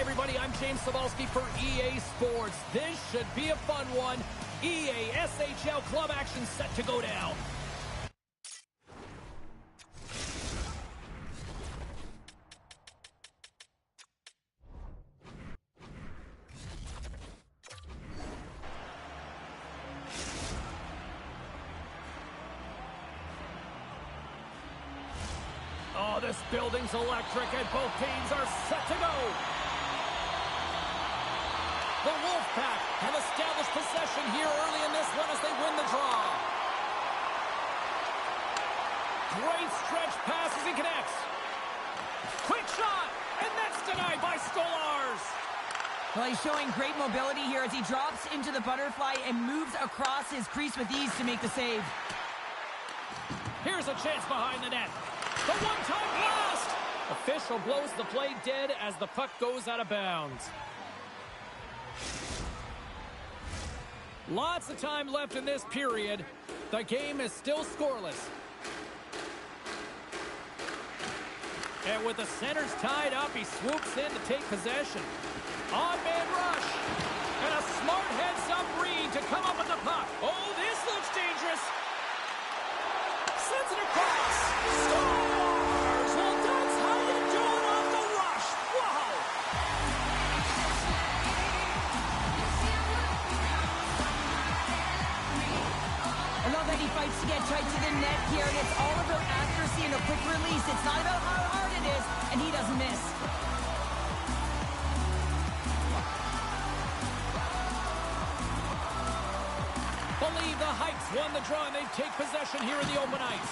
everybody, I'm James Cebulski for EA Sports. This should be a fun one. EA SHL club action set to go down. Oh, this building's electric and both teams are set to go. The Wolfpack have established possession here early in this one as they win the draw. Great stretch pass as he connects. Quick shot, and that's denied by Stolarz. Well, he's showing great mobility here as he drops into the butterfly and moves across his crease with ease to make the save. Here's a chance behind the net. The one-time blast! Official blows the play dead as the puck goes out of bounds. Lots of time left in this period. The game is still scoreless. And with the centers tied up, he swoops in to take possession. On-man rush. And a smart heads-up read to come up with the puck. Oh, this looks dangerous. Sends it across. Scores! Well, that's how you do it off the rush. Wow! I love that he fights to get tight to the net here, and it's all about accuracy and a quick release. It's not about how hard it is, and he doesn't miss. Believe the Heights won the draw, and they take possession here in the open ice.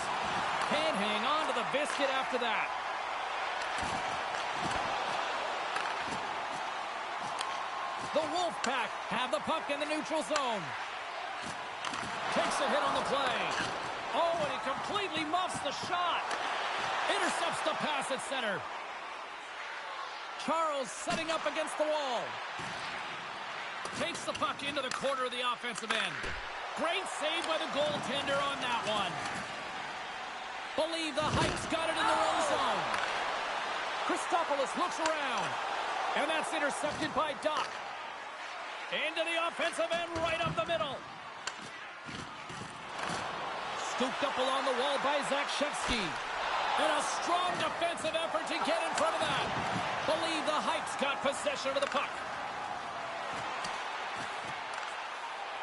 Can't hang on to the biscuit after that. The Wolfpack have the puck in the neutral zone. Takes a hit on the play. Oh, and he completely muffs the shot. Intercepts the pass at center. Charles setting up against the wall. Takes the puck into the corner of the offensive end. Great save by the goaltender on that one. Believe the Heights got it in their own zone. Christopoulos looks around. And that's intercepted by Doc. Into the offensive end, right up the middle. Scooped up along the wall by Zach Shevsky. And a strong defensive effort to get in front of that. Believe the Heights got possession of the puck.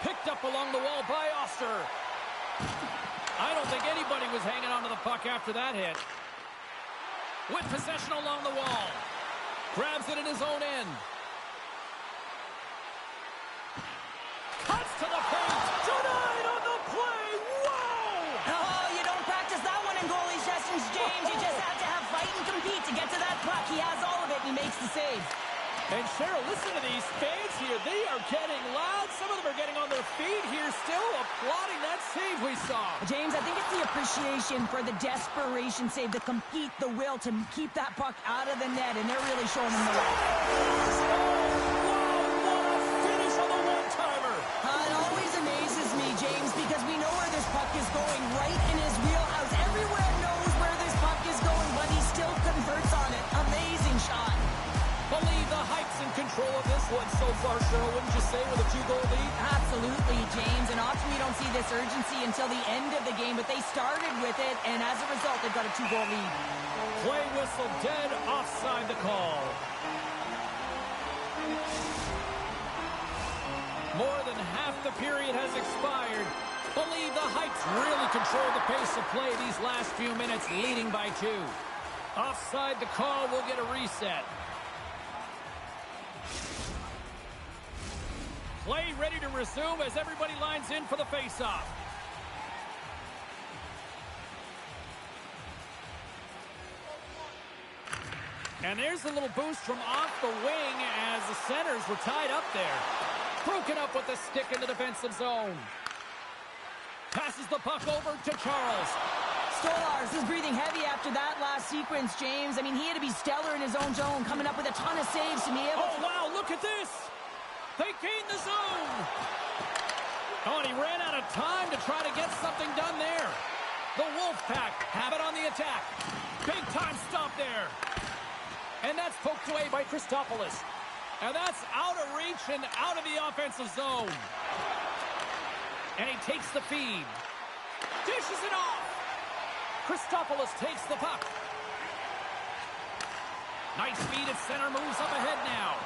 Picked up along the wall by Oster. I don't think anybody was hanging onto the puck after that hit. With possession along the wall. Grabs it in his own end. Cuts to the paint. Denied on the play. Whoa! Oh, you don't practice that one in goalie sessions, James. You just have to have fight and compete to get to that puck. He has all of it, and he makes the save. And Cheryl, listen to these fans here. They are getting loud. Some of them are getting on their feet here, still applauding that save we saw. James, I think it's the appreciation for the desperation save, the compete, the will to keep that puck out of the net, and they're really showing him the way. Oh, wow, what a finish on the one-timer. It always amazes me, James, because we know where this puck is going, right in his wheelhouse. Everywhere knows where this puck is going, but he still converts on it. Amazing shot. Believe the Heights in control of this one so far, Cheryl, wouldn't you say, with a 2-goal lead? Absolutely, James. And often we don't see this urgency until the end of the game, but they started with it, and as a result, they've got a 2-goal lead. Play whistle dead, offside the call. More than half the period has expired. Believe the Heights really controlled the pace of play these last few minutes, leading by 2. Offside the call, will get a reset. Play ready to resume as everybody lines in for the face-off. And there's a little boost from off the wing as the centers were tied up there. Broken up with the stick in the defensive zone. Passes the puck over to Charles. Stolarz is breathing heavy after that last sequence, James. I mean, he had to be stellar in his own zone, coming up with a ton of saves to be able to... Oh, wow, look at this! They gained the zone! Oh, and he ran out of time to try to get something done there. The Wolfpack have it on the attack. Big time stop there. And that's poked away by Christopoulos. And that's out of reach and out of the offensive zone. And he takes the feed. Dishes it off. Christopoulos takes the puck. Nice feed at center, moves up ahead now.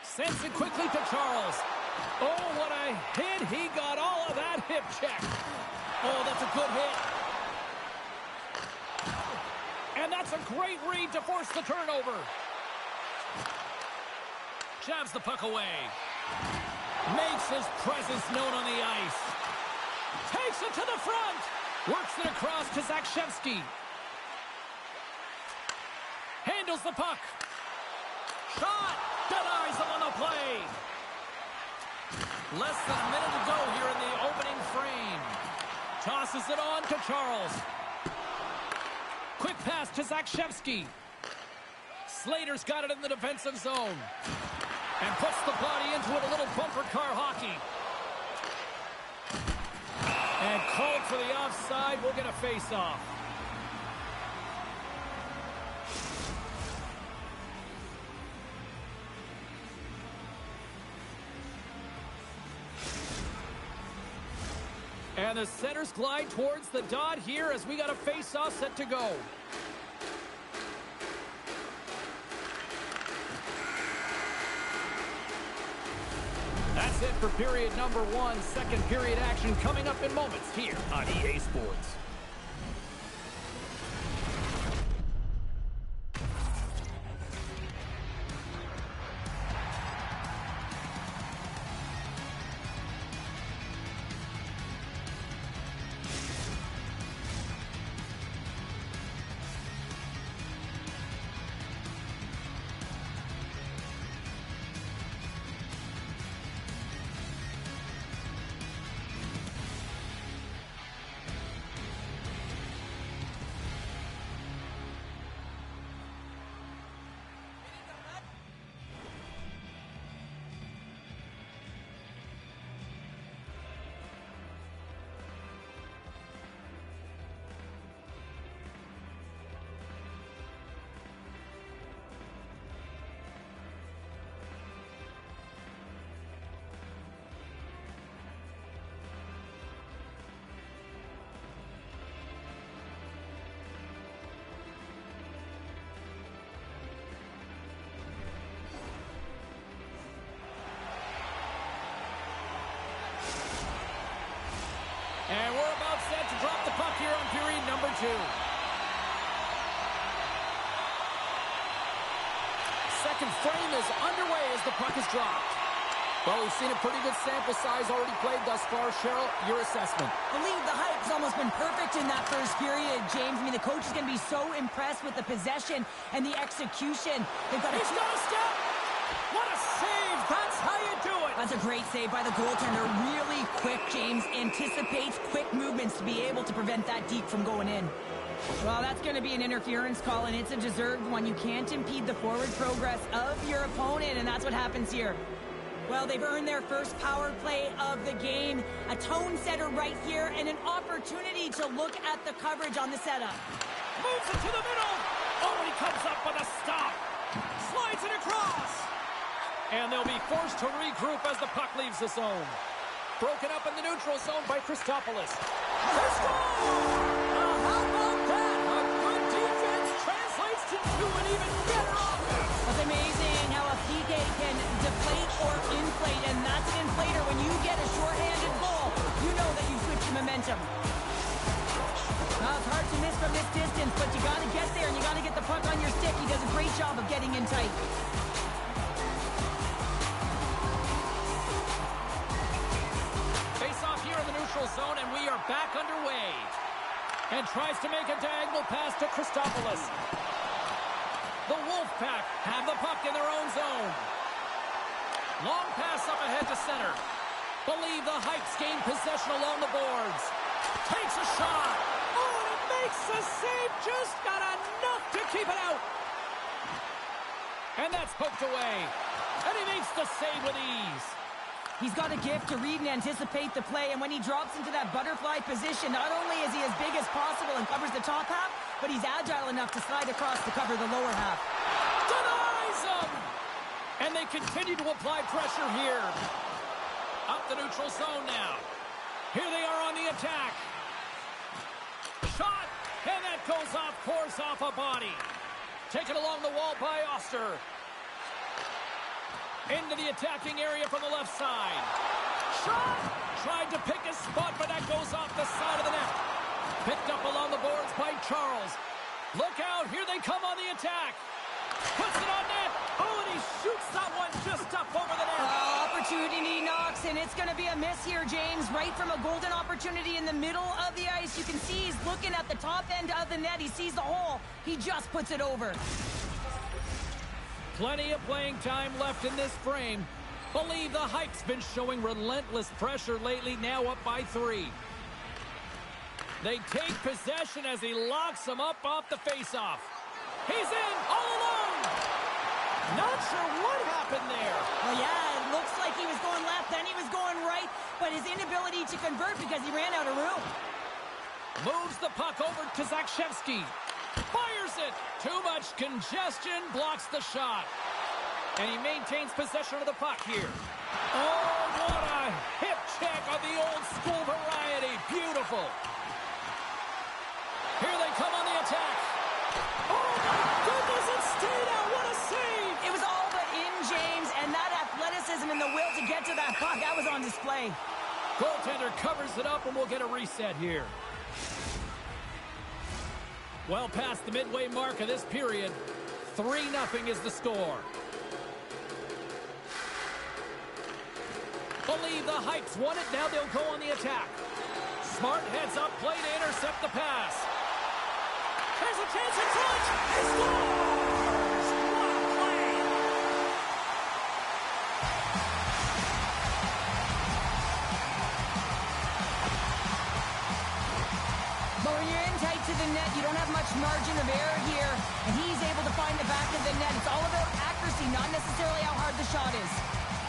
Sends it quickly to Charles. Oh, what a hit. He got all of that hip check. Oh, that's a good hit. And that's a great read to force the turnover. Jabs the puck away. Makes his presence known on the ice. Takes it to the front. Works it across to Zakshevsky. Handles the puck. Shot. Denies him on the play. Less than a minute to go here in the opening frame. Tosses it on to Charles. Quick pass to Zakshevsky. Slater's got it in the defensive zone. And puts the body into it, a little bumper car hockey. And called for the offside. We'll get a face-off. And the centers glide towards the dot here as we got a face-off set to go. That's it for period number 1. Second period action coming up in moments here on EA Sports. And we're about set to drop the puck here on period number 2. Second frame is underway as the puck is dropped. Well, we've seen a pretty good sample size already played thus far. Cheryl, your assessment. I believe the hype's almost been perfect in that first period, James. I mean, the coach is going to be so impressed with the possession and the execution. They've got He's got a step. What a save. That's how you do it. That's a great save by the goaltender. Really quick, James. Anticipates quick movements to be able to prevent that deke from going in. Well, that's going to be an interference call, and it's a deserved one. You can't impede the forward progress of your opponent, and that's what happens here. Well, they've earned their first power play of the game. A tone setter right here, and an opportunity to look at the coverage on the setup. Moves it to the middle. Oh, and he comes up with a stop. Slides it across. And they'll be forced to regroup as the puck leaves the zone. Broken up in the neutral zone by Christopoulos. They score! How about that? A good defense translates to an even better offense. It's amazing how a PK can deflate or inflate, and that's an inflator. When you get a shorthanded goal, you know that you switch your momentum. Well, it's hard to miss from this distance, but you got to get there, and you got to get the puck on your stick. He does a great job of getting in tight. Face off here in the neutral zone, and we are back underway. And tries to make a diagonal pass to Christopoulos. The Wolfpack have the puck in their own zone. Long pass up ahead to center. Believe the Heights gain possession along the boards. Takes a shot. Oh, and it makes the save. Just got enough to keep it out. And that's poked away. And he makes the save with ease. He's got a gift to read and anticipate the play, and when he drops into that butterfly position, not only is he as big as possible and covers the top half, but he's agile enough to slide across to cover the lower half. And they continue to apply pressure here. Up the neutral zone now. Here they are on the attack. Shot, and that goes off course off a body. Taken along the wall by Oster. Into the attacking area from the left side. Shot! Tried to pick his spot, but that goes off the side of the net. Picked up along the boards by Charles. Look out, here they come on the attack. Puts it on net. Oh, and he shoots that one just up over the net. Opportunity knocks, and it's going to be a miss here, James. Right from a golden opportunity in the middle of the ice. You can see he's looking at the top end of the net. He sees the hole. He just puts it over. Plenty of playing time left in this frame. Believe the Hype's been showing relentless pressure lately, now up by 3. They take possession as he locks him up off the faceoff. He's in, all alone! Not sure what happened there. Well, yeah, it looks like he was going left, then he was going right, but his inability to convert because he ran out of room. Moves the puck over to Zakshevsky. Fires it! Too much congestion, blocks the shot. And he maintains possession of the puck here. Oh, what a hip check of the old school variety. Beautiful. Here they come on the attack. Oh, my goodness, it stayed out. What a save. It was all but in, James, and that athleticism and the will to get to that puck, that was on display. Goaltender covers it up, and we'll get a reset here. Well past the midway mark of this period, 3-0 is the score. Believe the Hypes won it, now they'll go on the attack. Smart heads up, play to intercept the pass. There's a chance in front! He scores! What a play! But when you're in tight to the net, you don't have much margin of error here, and he's able to find the back of the net. It's all about accuracy, not necessarily how hard the shot is.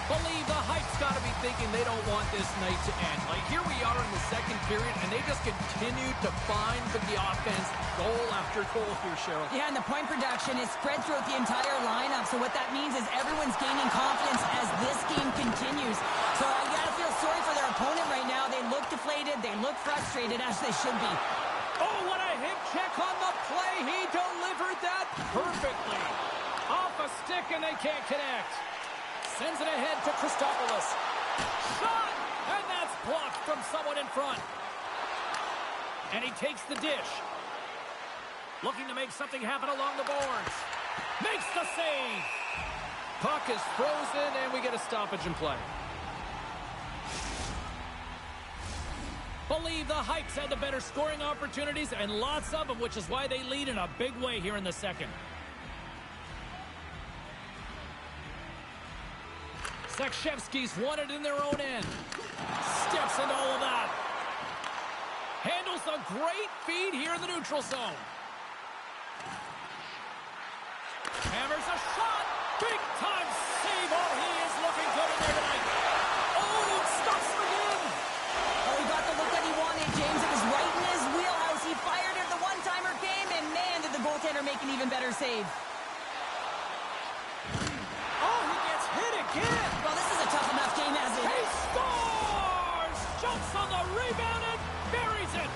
Believe the Hype's got to be thinking they don't want this night to end. Like, here we are in the second period, and they just continue to find the offense goal after goal here, Cheryl. Yeah, and the point production is spread throughout the entire lineup, so what that means is everyone's gaining confidence as this game continues. So I gotta feel sorry for their opponent right now. They look deflated, they look frustrated, as they should be. Oh, what a hip check on the play. He delivered that perfectly. Off a stick, and they can't connect. Sends it ahead to Christopoulos. Shot! And that's blocked from someone in front. And he takes the dish. Looking to make something happen along the boards. Makes the save! Puck is frozen, and we get a stoppage in play. Believe the Hypes had the better scoring opportunities, and lots of them, which is why they lead in a big way here in the second. Zakshevsky's won it in their own end. Steps into all of that. Handles a great feed here in the neutral zone. Hammers a shot. Big time save. Oh, he is looking good in there tonight. Oh, stops him again. Oh, he got the look that he wanted, James. It was right in his wheelhouse. He fired it. The one-timer came, and man, did the goaltender make an even better save. Oh, he gets hit again. Well, this is a tough enough game as it He is. scores! Jumps on the rebound and buries it.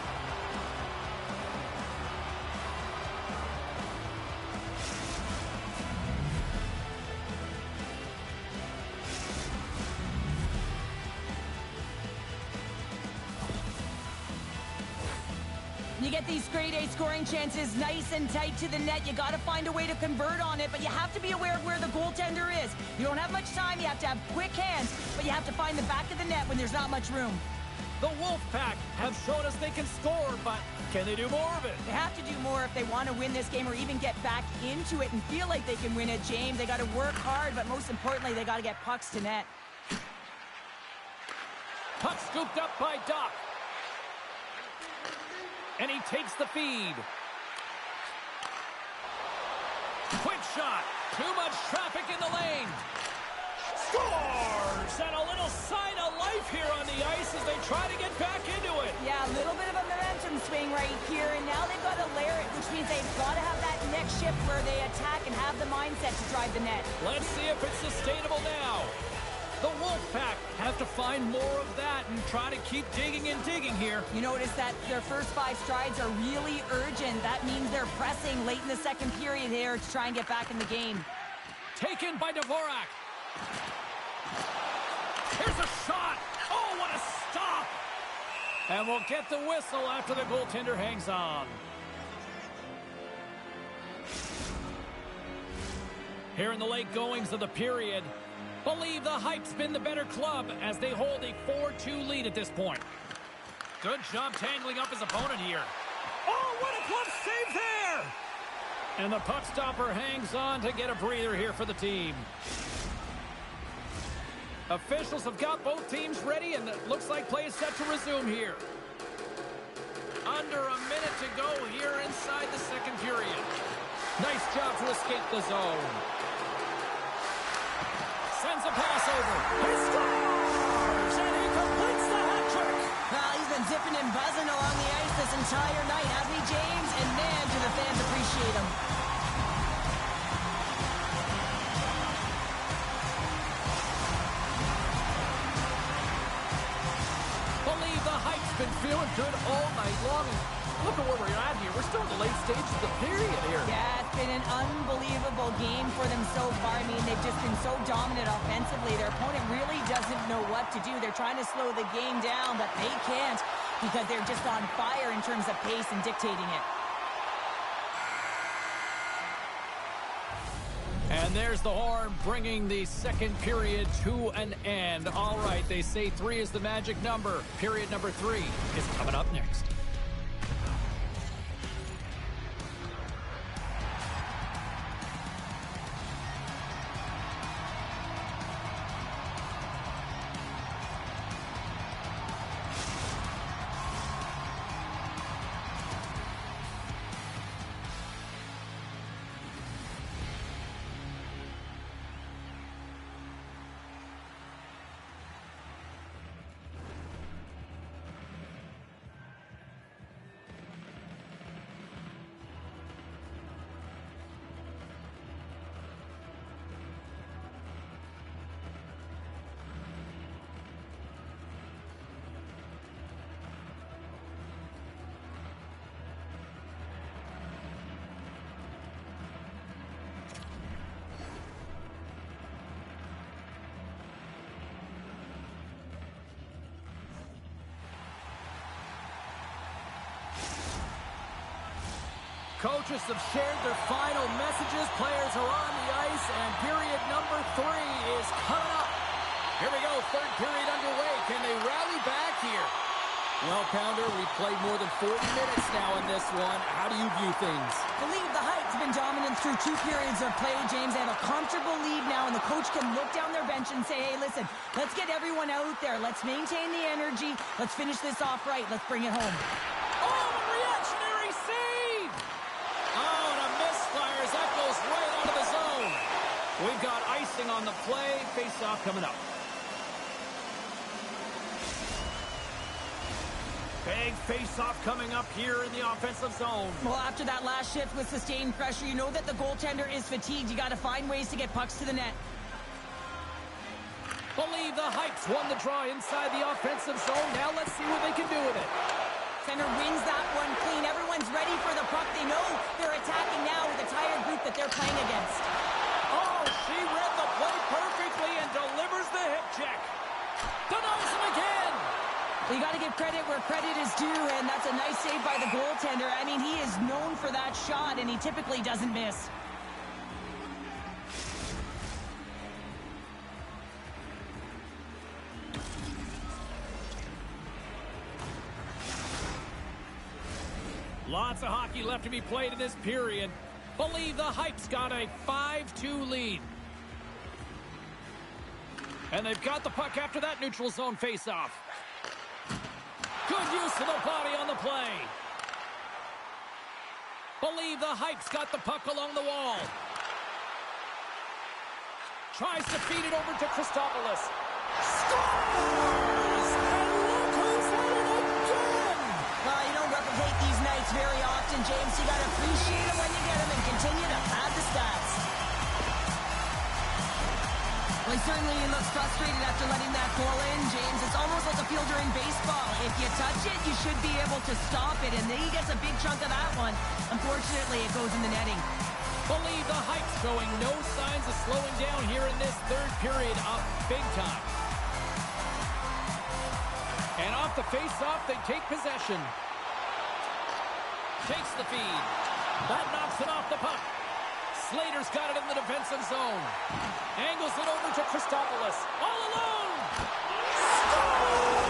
You get these grade A scoring chances nice and tight to the net. You got to find a way to convert on it, but you have to be aware of where the goaltender is. You don't have much time. You have to have quick hands, but you have to find the back of the net when there's not much room. The Wolfpack have shown us they can score, but can they do more of it? They have to do more if they want to win this game or even get back into it and feel like they can win it, James. They got to work hard, but most importantly, they got to get pucks to net. Puck scooped up by Doc. And he takes the feed. Quick shot. Too much traffic in the lane. Scores! And a little sign of life here on the ice as they try to get back into it. Yeah, a little bit of a momentum swing right here, and now they've got to layer it, which means they've got to have that next shift where they attack and have the mindset to drive the net. Let's see if it's sustainable now. The Wolfpack have to find more of that and try to keep digging and digging here. You notice that their first 5 strides are really urgent. That means they're pressing late in the second period here to try and get back in the game. Taken by Dvorak. Here's a shot. Oh, what a stop. And we'll get the whistle after the goaltender hangs on. Here in the late goings of the period, believe the Hype's been the better club as they hold a 4-2 lead at this point. Good job tangling up his opponent here. Oh, what a glove save there! And the puck stopper hangs on to get a breather here for the team. Officials have got both teams ready, and it looks like play is set to resume here. Under a minute to go here inside the second period. Nice job to escape the zone. Sends a pass over. He scores! And he completes the hat trick. Well, he's been zipping and buzzing along the ice this entire night, hasn't he, James? And man, do the fans appreciate him. Believe the Hype's been feeling good all night long. Look at where we're at here. We're still in the late stages of the period here. Yeah, it's been an unbelievable game for them so far. I mean, they've just been so dominant offensively. Their opponent really doesn't know what to do. They're trying to slow the game down, but they can't because they're just on fire in terms of pace and dictating it. And there's the horn bringing the second period to an end. All right, they say 3 is the magic number. Period number 3 is coming up next. Coaches have shared their final messages. Players are on the ice, and period number 3 is coming up. Here we go, third period underway. Can they rally back here? Well, Pounder, we've played more than 40 minutes now in this one. How do you view things? Believe the Hype's been dominant through 2 periods of play, James. They have a comfortable lead now, and the coach can look down their bench and say, hey, listen, let's get everyone out there. Let's maintain the energy. Let's finish this off right. Let's bring it home. Oh, a reactionary save! Oh, and a misfire as that goes right out of the zone. We've got icing on the play. Face-off coming up. Big face-off coming up here in the offensive zone. Well, after that last shift with sustained pressure, you know that the goaltender is fatigued. You got to find ways to get pucks to the net. Believe the Hypes won the draw inside the offensive zone. Now let's see what they can do with it. Center wins that one clean. Everyone's ready for the puck. They know they're attacking now with the tired group that they're playing against. Oh, she read the play perfectly and delivers the hip check. Denies him again. You got to give credit where credit is due, and that's a nice save by the goaltender. I mean, he is known for that shot, and he typically doesn't miss. Lots of hockey left to be played in this period. Believe the Hypes got a 5-2 lead. And they've got the puck after that neutral zone face-off. Good use of the body on the play. Believe the Hypes got the puck along the wall. Tries to feed it over to Christopoulos. Scores! And look who's had it again! You don't replicate these nights very often, James. You got to appreciate them when you get them and continue certainly looks frustrated after letting that goal in, James. It's almost like a field during baseball. If you touch it, you should be able to stop it, and then he gets a big chunk of that one. Unfortunately, it goes in the netting. Believe the Heights showing no signs of slowing down here in this third period of big time. And off the face-off, they take possession. Takes the feed. That knocks it off the puck. Slater's got it in the defensive zone. Angles it over to Christopoulos. All alone! Scores!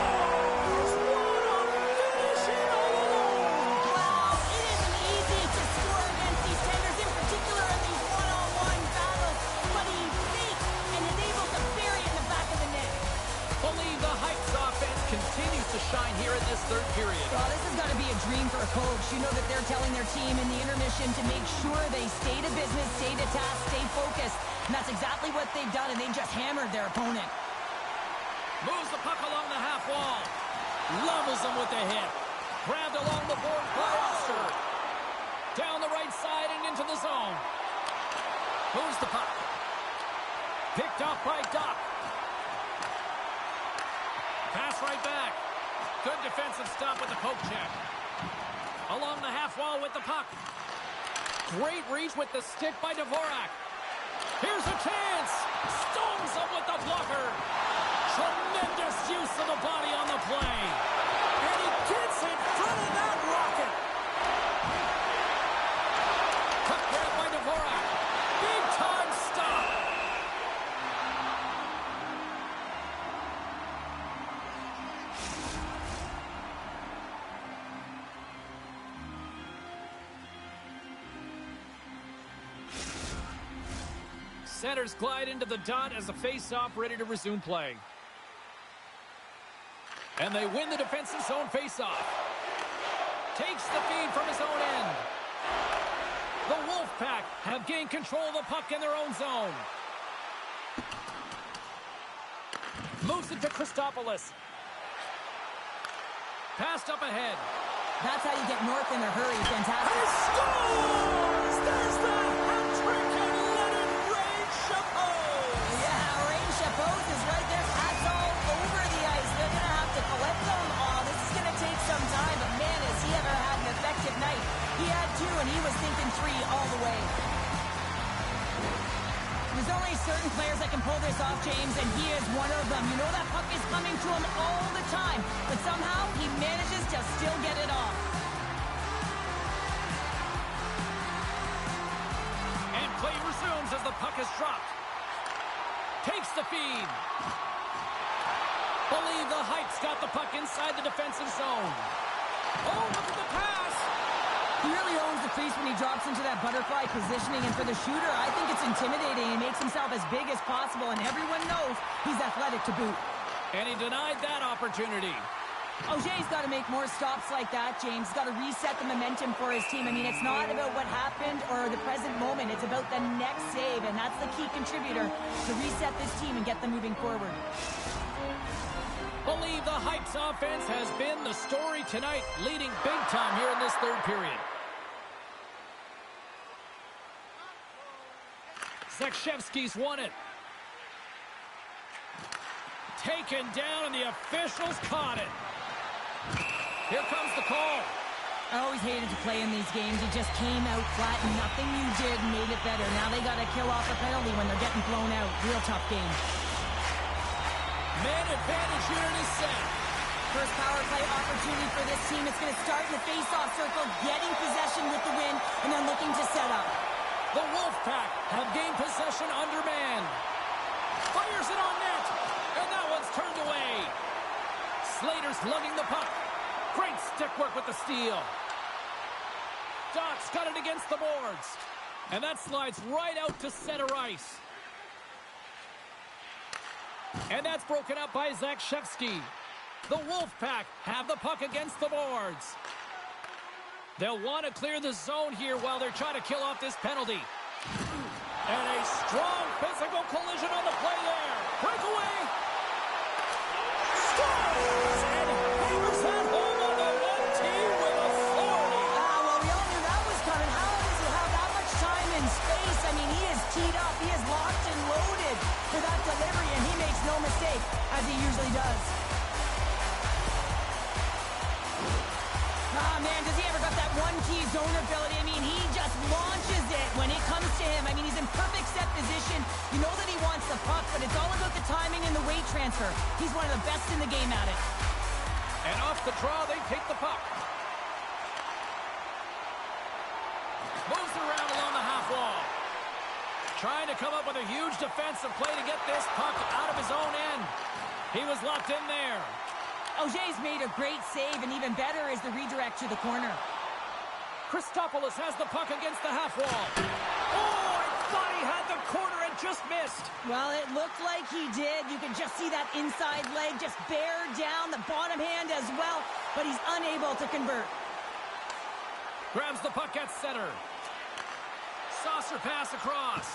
What a finish in all alone! Wow, it isn't easy to score against these tenders, in particular in these one-on-one battles. But he fakes and is able to bury it in the back of the net. Believe the Heights offense continues to shine here in this third period. Well, this has got to be a dream for a coach. You know that they're telling their team in the intermission to make sure they stay to business, stay to task, stay focused. And that's exactly what they've done, and they've just hammered their opponent. Moves the puck along the half wall. Levels them with the hit. Grabbed along the board by Oster. Down the right side and into the zone. Moves the puck. Picked up by Doc. Pass right back. Good defensive stop with the poke check. Along the half wall with the puck. Great reach with the stick by Dvorak. Here's a chance. Stones up with the blocker. Tremendous use of the body on the play. And he gets in front of that rocket. Cut grab by Dvorak. Big time stop. Centers glide into the dot as a face-off ready to resume play. And they win the defensive zone face-off. Takes the feed from his own end. The Wolfpack have gained control of the puck in their own zone. Moves it to Christopoulos. Passed up ahead. That's how you get north in a hurry. Fantastic. He scores! There's the hat trick and let it rain Chapeau! Yeah, Rain Chapeau is right there. Hats all over the ice. They're going to have to collect them all. This is going to take some time, but man, has he ever had an effective night. He had two, and he was thinking three all the way. There's only certain players that can pull this off, James, and he is one of them. You know that puck is coming to him all the time, but somehow he manages to still get it off. And play resumes as the puck is dropped. Takes the feed. Believe the Heights got the puck inside the defensive zone. Oh, look at the pass! He really owns the crease when he drops into that butterfly positioning, and for the shooter, I think it's intimidating. He makes himself as big as possible, and everyone knows he's athletic to boot. And he denied that opportunity. O'Shea's got to make more stops like that, James. He's got to reset the momentum for his team. I mean, it's not about what happened or the present moment. It's about the next save, and that's the key contributor to reset this team and get them moving forward. Believe the Heights offense has been the story tonight, leading big time here in this third period. Zakshevsky's won it. Taken down, and the officials caught it. Here comes the call. I always hated to play in these games. You just came out flat, and nothing you did made it better. Now they got to kill off a penalty when they're getting blown out. Real tough game. Man advantage unit is set. First power play opportunity for this team. It's going to start in the face-off circle, getting possession with the win, and then looking to set up. The Wolfpack have gained possession under man. Fires it on net, and that one's turned away. Slater's lugging the puck. Great stick work with the steal. Doc's got it against the boards. And that slides right out to center ice. And that's broken up by Zakshevsky. The Wolfpack have the puck against the boards. They'll want to clear the zone here while they're trying to kill off this penalty. And a strong physical collision on the play there. Breakaway. Scores! And hammers that home on the 1T with authority. Well, we all knew that was coming. How does he have that much time and space? I mean, he is teed up. He is locked and loaded. for that delivery, and he makes no mistake, as he usually does. Ah, man, does he ever got that one-key zone ability? I mean, he just launches it when it comes to him. I mean, he's in perfect set position. You know that he wants the puck, but it's all about the timing and the weight transfer. He's one of the best in the game at it. And off the draw, they take the puck. Moves it around along the half wall. Trying to come up with a huge defensive play to get this puck out of his own end. He was locked in there. Auger's made a great save, and even better is the redirect to the corner. Christopoulos has the puck against the half wall. Oh, I thought he had the corner and just missed. Well, it looked like he did. You can just see that inside leg just bear down, the bottom hand as well, but he's unable to convert. Grabs the puck at center. Saucer pass across.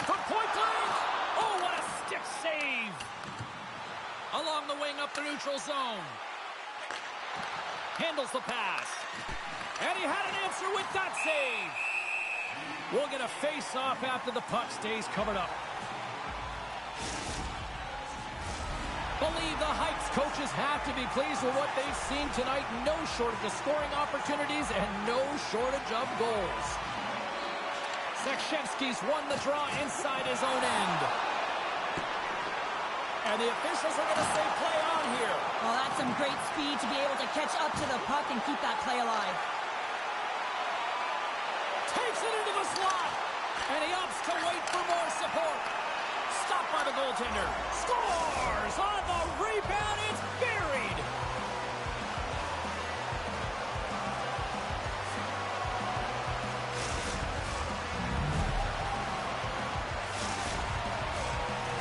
From point blank. Oh, what a stick save. Along the wing up the neutral zone. Handles the pass. And he had an answer with that save. We'll get a face-off after the puck stays covered up. Believe the Heights coaches have to be pleased with what they've seen tonight. No shortage of scoring opportunities and no shortage of goals. Sekshevsky's won the draw inside his own end. And the officials are going to say play on here. Well, that's some great speed to be able to catch up to the puck and keep that play alive. Takes it into the slot. And he opts to wait for more support. Stopped by the goaltender. Scores on the rebound. It's buried.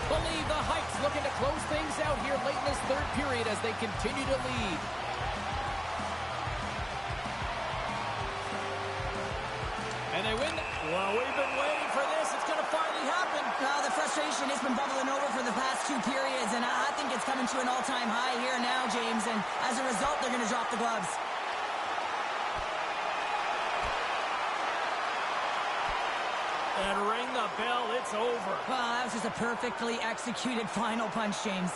Believe the Heights looking to close things out here late in this third period as they continue to lead. And they win. Well, we've been waiting for this. It's going to finally happen. Well, the frustration has been bubbling over for the past two periods, and I think it's coming to an all-time high here now, James, and as a result, they're going to drop the gloves. And ring the bell, it's over. Well, that was just a perfectly executed final punch, James.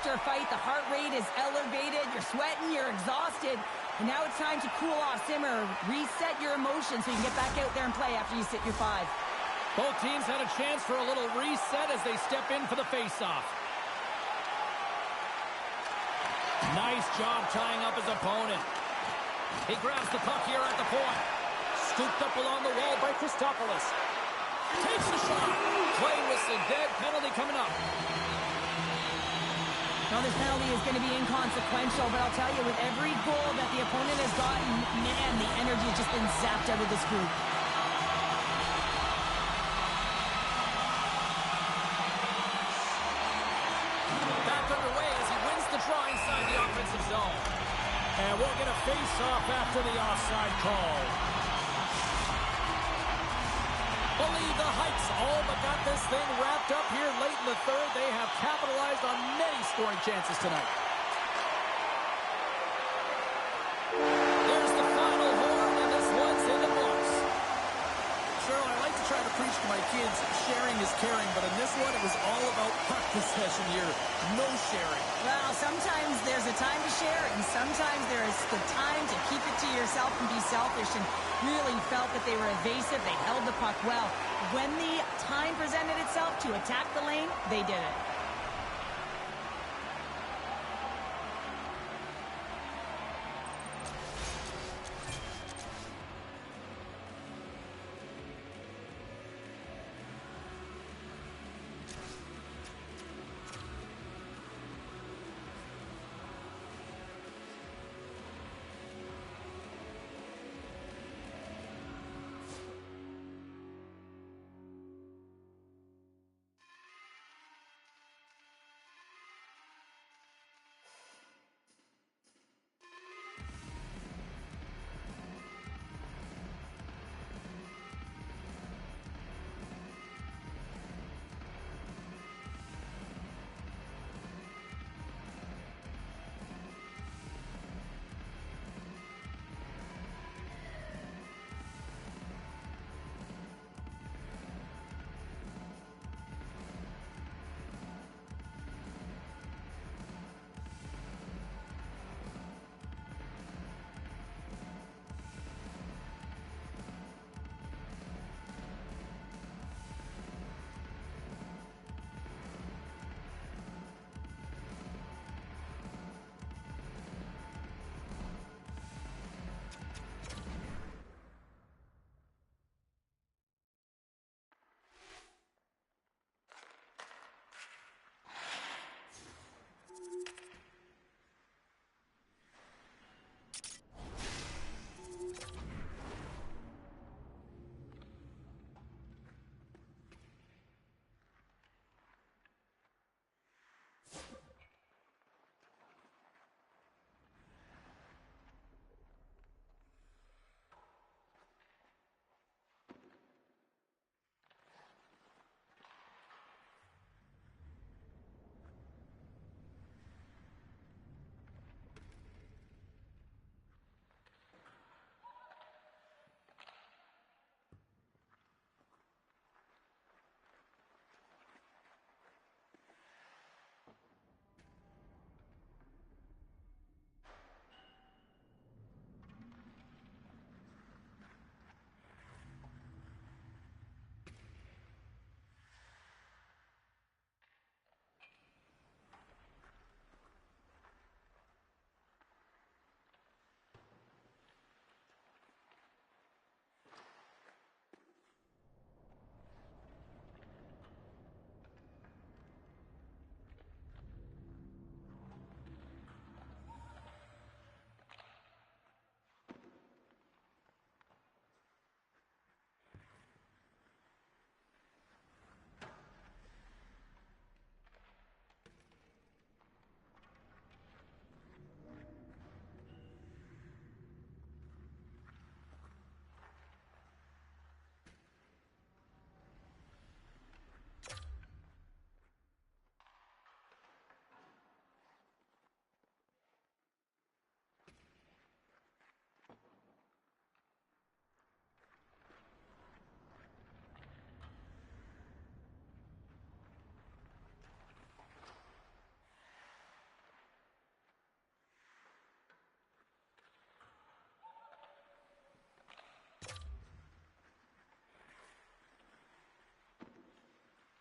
After a fight, the heart rate is elevated, you're sweating, you're exhausted, and now it's time to cool off, simmer, reset your emotions so you can get back out there and play after you sit your 5. Both teams had a chance for a little reset as they step in for the faceoff. Nice job tying up his opponent. He grabs the puck here at the point. Scooped up along the wall by Christopoulos. Takes the shot. Play whistle dead, penalty coming up. Now, this penalty is going to be inconsequential, but I'll tell you, with every goal that the opponent has gotten, man, the energy has just been zapped out of this group. Back underway as he wins the draw inside the offensive zone. And we'll get a face-off after the offside call. Believe the Heights all but got this thing wrapped up here late in the third. They have capitalized on many scoring chances tonight. There's the final horn, and this one's in the books. Cheryl, I like to try to preach to my kids, sharing is caring, but in this one, it was all about puck possession here. No sharing. Well, sometimes there's a time to share, and sometimes there is the time to keep it to yourself and be selfish, and really felt that they were evasive. They held the puck well. When the time presented itself to attack the lane, they did it.